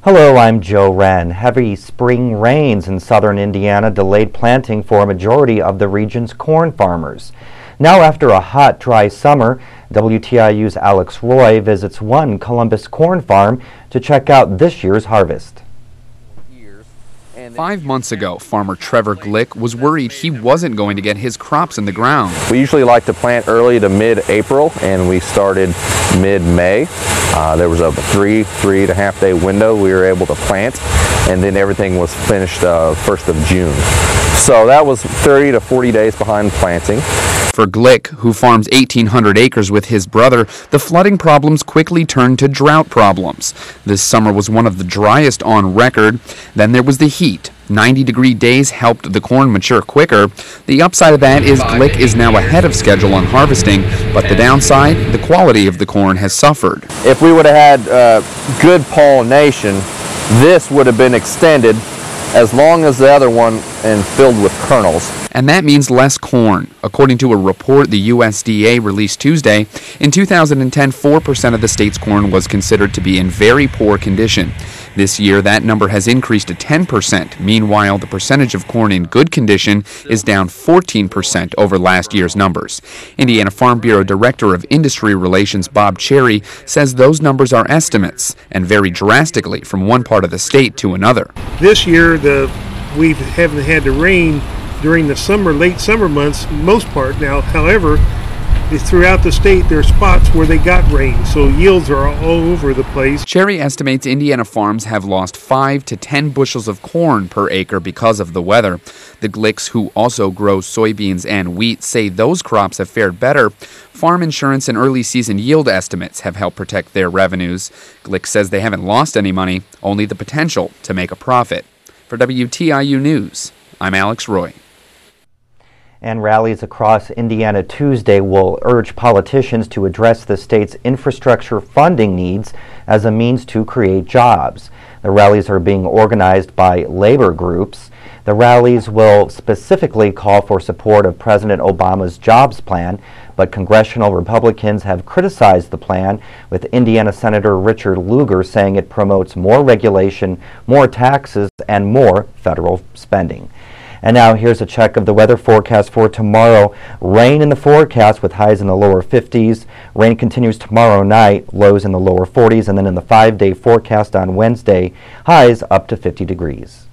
Hello, I'm Joe Wren. Heavy spring rains in southern Indiana delayed planting for a majority of the region's corn farmers. Now, after a hot, dry summer, WTIU's Alex Roy visits one Columbus corn farm to check out this year's harvest. 5 months ago, farmer Trevor Glick was worried he wasn't going to get his crops in the ground. We usually like to plant early to mid-April, and we started mid-May. There was a three and a half day window we were able to plant, and then everything was finished 1st of June. So that was 30 to 40 days behind planting. For Glick, who farms 1,800 acres with his brother, the flooding problems quickly turned to drought problems. This summer was one of the driest on record. Then there was the heat. 90-degree days helped the corn mature quicker. The upside of that is Glick is now ahead of schedule on harvesting, but the downside, the quality of the corn has suffered. If we would have had good pollination, this would have been extended as long as the other one and filled with kernels. And that means less corn. According to a report the USDA released Tuesday, in 2010, 4% of the state's corn was considered to be in very poor condition. This year, that number has increased to 10%. Meanwhile, the percentage of corn in good condition is down 14% over last year's numbers. Indiana Farm Bureau Director of Industry Relations Bob Cherry says those numbers are estimates and vary drastically from one part of the state to another. This year, we haven't had the rain during the summer, late summer months, most part. Now, however, throughout the state, there are spots where they got rain, so yields are all over the place. Cherry estimates Indiana farms have lost 5 to 10 bushels of corn per acre because of the weather. The Glicks, who also grow soybeans and wheat, say those crops have fared better. Farm insurance and early season yield estimates have helped protect their revenues. Glick says they haven't lost any money, only the potential to make a profit. For WTIU News, I'm Alex Roy. And rallies across Indiana Tuesday will urge politicians to address the state's infrastructure funding needs as a means to create jobs. The rallies are being organized by labor groups. The rallies will specifically call for support of President Obama's jobs plan, but congressional Republicans have criticized the plan, with Indiana Senator Richard Lugar saying it promotes more regulation, more taxes, and more federal spending. And now here's a check of the weather forecast for tomorrow. Rain in the forecast with highs in the lower 50s. Rain continues tomorrow night, lows in the lower 40s, and then in the 5-day forecast on Wednesday, highs up to 50 degrees.